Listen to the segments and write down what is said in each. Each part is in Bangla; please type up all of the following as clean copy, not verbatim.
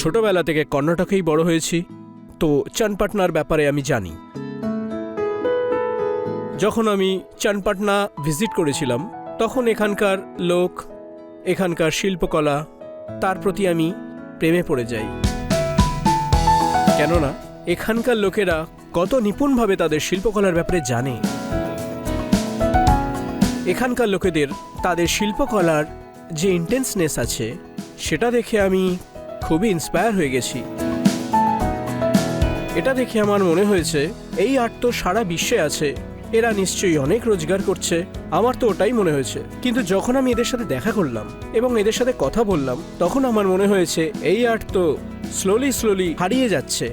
ছোটবেলা থেকে কর্ণাটকেই বড় হয়েছি, তো চানপাটনার ব্যাপারে আমি জানি। যখন আমি চানপাটনা ভিজিট করেছিলাম তখন এখানকার লোক, এখানকার শিল্পকলা, তার প্রতি আমি প্রেমে পড়ে যাই। কেননা এখানকার লোকেরা কত নিপুণভাবে তাদের শিল্পকলার ব্যাপারে জানে। এখানকার লোকেদের তাদের শিল্পকলার যে ইন্টেন্সনেস আছে সেটা দেখে আমি খুবই ইন্সপায়ার হয়ে গেছি। এটা দেখে আমার মনে হয়েছে এই আর্ট তো সারা বিশ্বে আছে, এরা নিশ্চয়ই অনেক রোজগার করছে, আমার তো ওটাই মনে হয়েছে। কিন্তু যখন আমি এদের সাথে দেখা করলাম এবং এদের সাথে কথা বললাম তখন আমার মনে হয়েছে এই আর্ট তো স্লোলি হারিয়ে যাচ্ছে,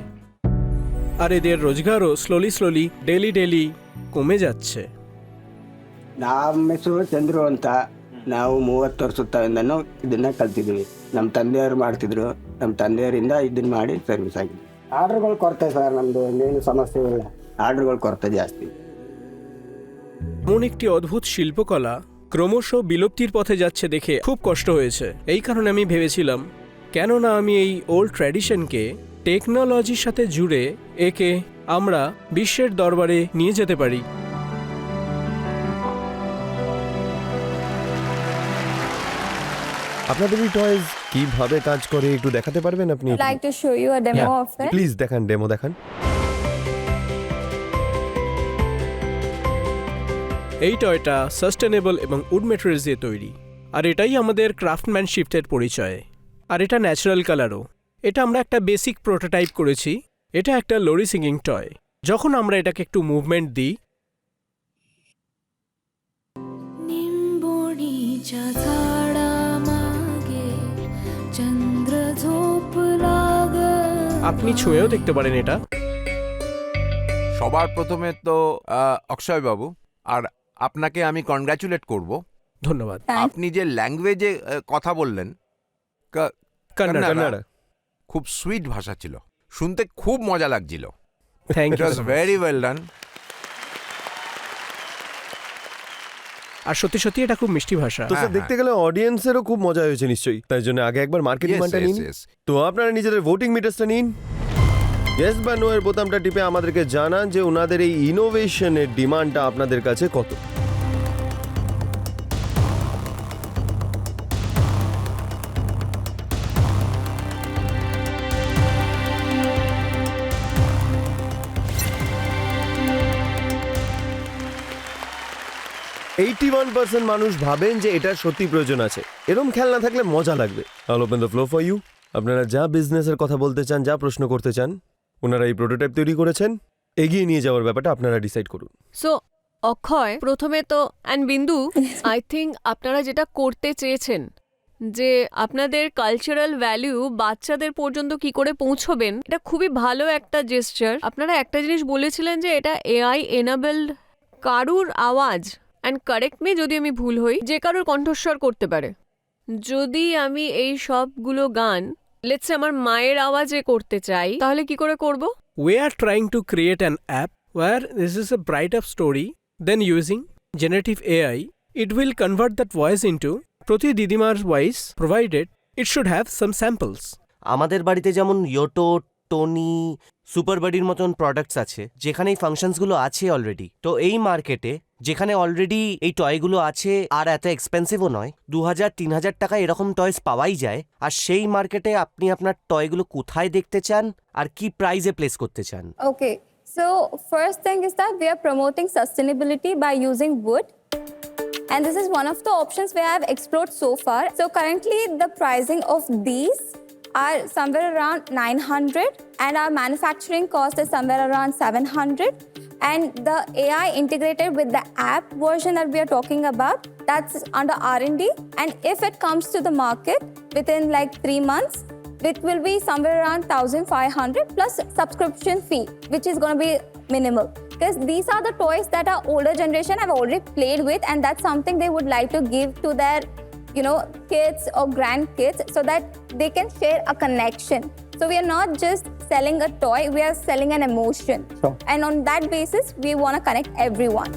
আর এদের রোজগারও ಸ್ಲೋಲಿ ಡೈಲಿ ಕಮ್ಮಿ যাচ্ছে। ನಮ್ಮ ಹೆಸರು ಚಂದ್ರು ಅಂತ. ನಾವು 30 ವರ್ಷದಿಂದನೂ ಇದನ್ನ ಕಲ್ತಿದ್ದೀವಿ. ನಮ್ಮ ತಂದೆಯವರು ಮಾಡ್ತಿದ್ರು, ನಮ್ಮ ತಂದೆಯವರಿಂದ ಇದನ್ನ ಮಾಡಿ ಸರ್ವಿಸ್ ಆಗಿದೆ. ಆರ್ಡರ್ಗಳು ಕೊರತೆ ಸರ್, ನಮ್ದು ಏನು ಸಮಸ್ಯೆ ಇಲ್ಲ, ಆರ್ಡರ್ಗಳು ಕೊರತೆ ಜಾಸ್ತಿ। এমন একটি অদ্ভুত শিল্পকলা ক্রমশ বিলুপ্তির পথে যাচ্ছে দেখে খুব কষ্ট হয়েছে। এই কারণে আমি ভেবেছিলাম কেননা আমি এই ওল্ড ট্র্যাডিশনকে টেকনোলজির সাথে জুড়ে একে আমরা বিশ্বের দরবারে নিয়ে যেতে পারি। আপনাদের এই টয়েস কিভাবে কাজ করে একটু দেখাতে পারবেন আপনি? I'd like to show you a demo of it. Please দেখান, ডেমো দেখান। এই টয়টা সাস্টেনেবল এবং উড ম্যাটেরিয়ালস দিয়ে তৈরি, আর এটাই আমাদের ক্রাফটম্যানশিপের পরিচয়। আর এটা ন্যাচারাল কালারও। এটা আমরা একটা বেসিক প্রোটোটাইপ করেছি। এটা একটা লোরি সিঙ্গিং টয়। যখন আমরা এটাকে একটু মুভমেন্ট দিই, আপনি ছুঁয়েও দেখতে পারেন এটা। সবার প্রথমে তো অক্ষয় বাবু, আর আপনাকে আমি কনগ্রাচুলেট করব। ধন্যবাদ। আপনি যে ল্যাঙ্গুয়েজে কথা বললেন, কান্নাড়া, খুব সুইট ভাষা ছিল, শুনতে খুব মজা লাগছিল। Thank it you. Was very well done. আর সত্যি সত্যি এটা খুব মিষ্টি ভাষা। তো স্যার দেখতে গেলে অডিয়েন্সেরও খুব মজা হয়েছে নিশ্চয়ই, তাই জন্য আগে একবার মার্কেটিং মানটা নিন। তো আপনারা নিজেদের ভোটিং মিটারসটা নিন, ইয়েস বা নো এর বোতামটা টিপে আমাদেরকে জানান যে ওনাদের এই ইনোভেশনের ডিমান্ডটা আপনাদের কাছে কত। %81 মানুষ ভাবেন যে এটার সত্যি প্রয়োজন আছে, এরকম খেয়াল না থাকলে মজা লাগবে। I'll open the floor for you. আপনারা যা বিজনেসের কথা বলতে চান, যা প্রশ্ন করতে চান, ওনারা এই প্রোটোটাইপ তৈরি করেছেন, এগিয়ে নিয়ে যাওয়ার ব্যাপারটা আপনারা ডিসাইড করুন। সো অক্ষয় প্রথমে তো অ্যান্ড বিন্দু, আই থিঙ্ক আপনারা যেটা করতে চেয়েছেন যে আপনাদের কালচারাল ভ্যালু বাচ্চাদের পর্যন্ত কি করে পৌঁছবেন, এটা খুবই ভালো একটা জেস্টার। আপনারা একটা জিনিস বলেছিলেন যে এটা এআই এনাবেলড, কারুর আওয়াজ, অ্যান্ড কারেক্ট মি যদি আমি ভুল হই, যে কারোর কণ্ঠস্বর করতে পারে। যদি আমি এই সবগুলো গান লেটস আমার মায়ের আওয়াজে করতে চাই তাহলে কি করে করব? We are trying to create an app where this is a bright up story, then using generative AI, it will convert that voice into Prati Didimar's voice, provided it should have some samples. আমাদের বাড়িতে যেমন ইয়োটো, টনি, সুপার বাডির মতন প্রোডাক্টস আছে যেখানে এই ফাংশনসগুলো আছে অলরেডি। তো এই মার্কেটে যেখানে অলরেডি এই টয়গুলো আছে আর এত এক্সপেন্সিভও নয়, 2000-3000 টাকা এরকম টয়স পাওয়াই যায়। আর সেই মার্কেটে আপনি আপনার টয়গুলো কোথায় দেখতে চান আর কি প্রাইসে প্লেস করতে চান? Okay, so first thing is that we are promoting sustainability by using wood. And this is one of the options we have explored so far. So currently the pricing of these are somewhere around 900 and our manufacturing cost is somewhere around 700. And the AI integrated with the app version that we are talking about, that's under R&D. And if it comes to the market within like 3 months, it will be somewhere around 1,500 plus subscription fee, which is going to be minimal. Because these are the toys that our older generation have already played with, and that's something they would like to give to their, kids or grandkids so that they can share a connection. So we are not just selling a toy, we are selling an emotion. Sure. And on that basis, we want to connect everyone.